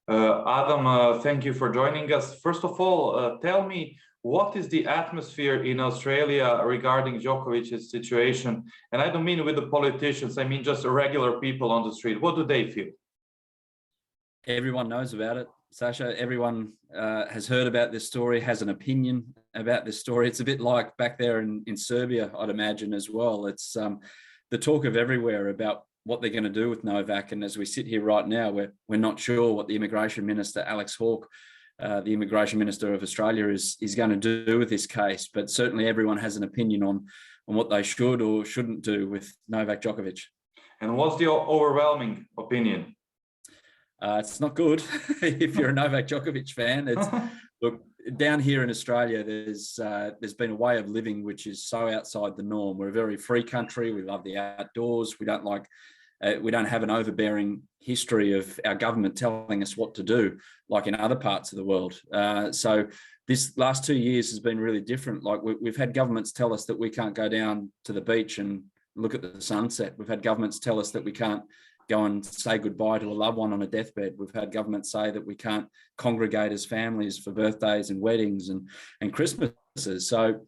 Adam, thank you for joining us. First of all, tell me, what is the atmosphere in Australia regarding Đokovic's situation? And I don't mean with the politicians, I mean just regular people on the street. What do they feel? Everyone knows about it, Sasha. Everyone has heard about this story, has an opinion about this story. It's a bit like back there in Serbia, I'd imagine as well. It's the talk of everywhere about what they're going to do with Novak. And as we sit here right now, we're not sure what the immigration minister, Alex Hawke, the immigration minister of Australia, is going to do with this case. But certainly everyone has an opinion on what they should or shouldn't do with Novak Djokovic. And what's the overwhelming opinion? It's not good if you're a Novak Djokovic fan. It's look, down here in Australia, there's been a way of living which is so outside the norm. We're a very free country. We love the outdoors. We don't have an overbearing history of our government telling us what to do, like in other parts of the world. So this last 2 years has been really different. Like we've had governments tell us that we can't go down to the beach and look at the sunset. We've had governments tell us that we can't go and say goodbye to a loved one on a deathbed. We've had governments say that we can't congregate as families for birthdays and weddings and Christmases. So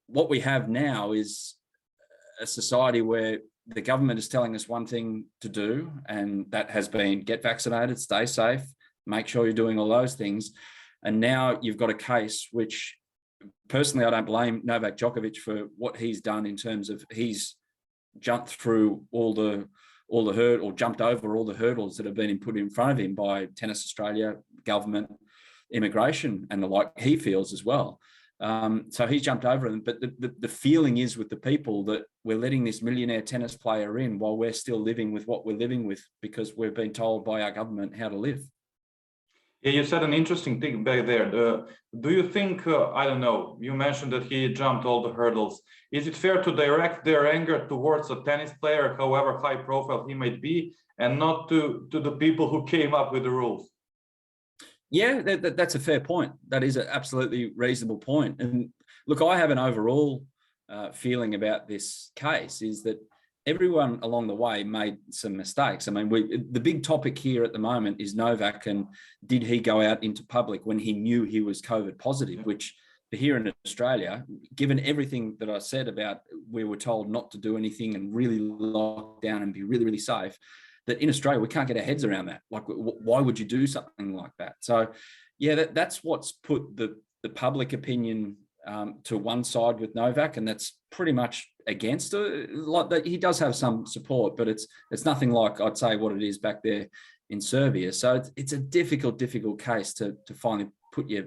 what we have now is a society where the government is telling us one thing to do, and that has been get vaccinated, stay safe, make sure you're doing all those things. And now you've got a case which, personally, I don't blame Novak Djokovic for what he's done in terms of he's jumped through jumped over all the hurdles that have been put in front of him by Tennis Australia, government, immigration, and the like. He feels as well. So he's jumped over them. But the feeling is with the people that we're letting this millionaire tennis player in while we're still living with what we're living with because we've been told by our government how to live. Yeah, you said an interesting thing back there. Do you think, I don't know, you mentioned that he jumped all the hurdles. Is it fair to direct their anger towards a tennis player, however high profile he might be, and not to the people who came up with the rules? Yeah, that's a fair point. That is an absolutely reasonable point. And look, I have an overall feeling about this case is that everyone along the way made some mistakes. I mean, the big topic here at the moment is Novak, and did he go out into public when he knew he was COVID positive, which here in Australia, given everything that I said about we were told not to do anything and really lock down and be really, really safe, that in Australia, we can't get our heads around that. Like, why would you do something like that? So yeah, that's what's put the public opinion to one side with Novak, and that's pretty much against it. Like that, he does have some support, but it's nothing like, I'd say, what it is back there in Serbia. So it's a difficult case to finally put your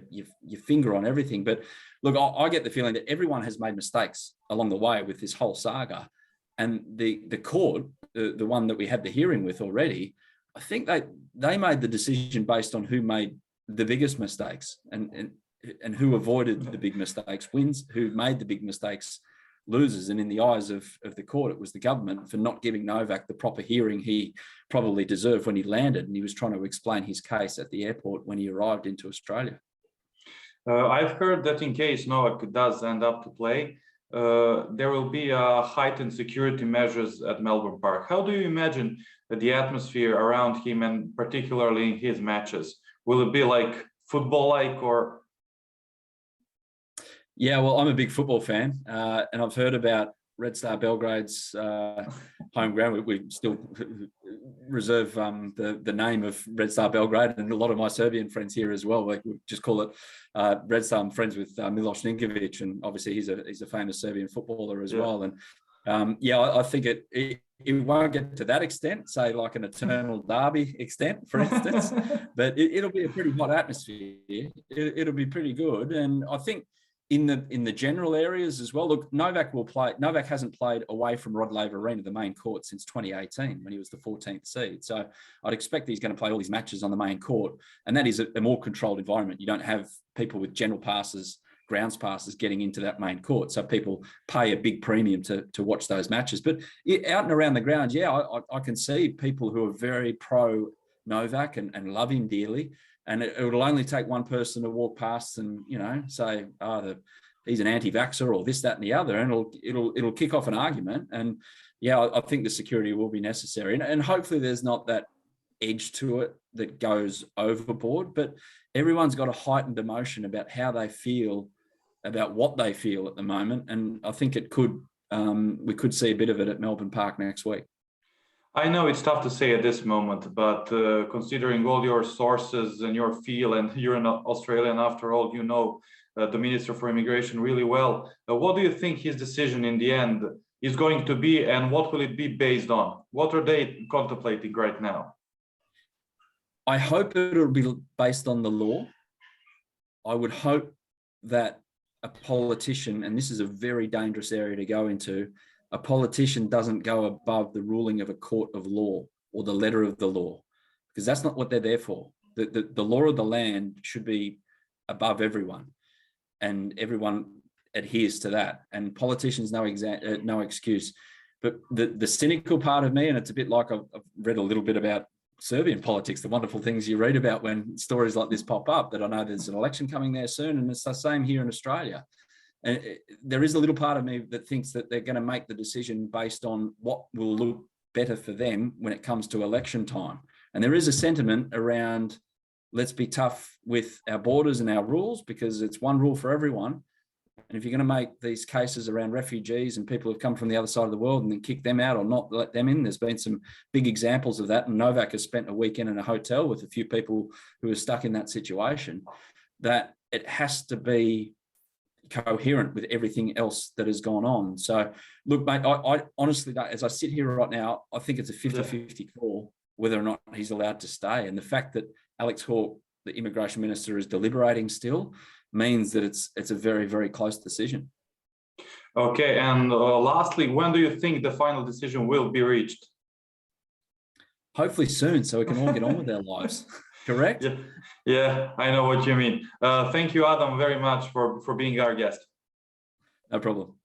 finger on everything. But look, I get the feeling that everyone has made mistakes along the way with this whole saga, and the court, the one that we had the hearing with already, I think they made the decision based on who made the biggest mistakes and who avoided the big mistakes wins, who made the big mistakes loses. And in the eyes of the court, it was the government for not giving Novak the proper hearing he probably deserved when he landed. And he was trying to explain his case at the airport when he arrived into Australia. I've heard that in case Novak does end up to play, there will be heightened security measures at Melbourne Park. How do you imagine the atmosphere around him, and particularly in his matches? Will it be like football-like or? Yeah, well, I'm a big football fan, and I've heard about Red Star Belgrade's home ground. We still reserve the name of Red Star Belgrade, and a lot of my Serbian friends here as well. We just call it Red Star. I'm friends with Miloš Ninković, and obviously he's a famous Serbian footballer as well. And yeah, I think it won't get to that extent, say like an eternal derby extent, for instance, but it'll be a pretty hot atmosphere. It'll be pretty good, and I think in the general areas as well. Look, Novak hasn't played away from Rod Laver Arena, the main court, since 2018 when he was the 14th seed. So I'd expect he's going to play all these matches on the main court, and that is a more controlled environment. You don't have people with general passes, grounds passes getting into that main court. So people pay a big premium to watch those matches. But out and around the grounds, yeah, I can see people who are very pro Novak and love him dearly. And it will only take one person to walk past and, say, he's an anti-vaxxer or this, that, and the other, and it'll kick off an argument. And yeah, I think the security will be necessary. And hopefully there's not that edge to it that goes overboard, but everyone's got a heightened emotion about how they feel, about what they feel at the moment. And I think it could, we could see a bit of it at Melbourne Park next week. I know it's tough to say at this moment, but considering all your sources and your feel, and you're an Australian after all, you know the Minister for Immigration really well. What do you think his decision in the end is going to be, and what will it be based on? What are they contemplating right now? I hope it'll be based on the law. I would hope that a politician, and this is a very dangerous area to go into, a politician doesn't go above the ruling of a court of law or the letter of the law, because that's not what they're there for. The law of the land should be above everyone, and everyone adheres to that. And politicians, no excuse. But the cynical part of me, and it's a bit like I've read a little bit about Serbian politics, the wonderful things you read about when stories like this pop up, that I know there's an election coming there soon, and it's the same here in Australia. And there is a little part of me that thinks that they're going to make the decision based on what will look better for them when it comes to election time. And there is a sentiment around, let's be tough with our borders and our rules, because it's one rule for everyone. And if you're going to make these cases around refugees and people who've come from the other side of the world and then kick them out or not let them in, there's been some big examples of that. And Novak has spent a weekend in a hotel with a few people who are stuck in that situation, that it has to be coherent with everything else that has gone on. So look, mate, I honestly, as I sit here right now, I think it's a 50-50 call whether or not he's allowed to stay. And the fact that Alex Hawke, the immigration minister, is deliberating still means that it's a very, very close decision. Okay, and lastly, when do you think the final decision will be reached? Hopefully soon, so we can all get on with our lives. Correct? Yeah, I know what you mean. Thank you, Adam, very much for being our guest. No problem.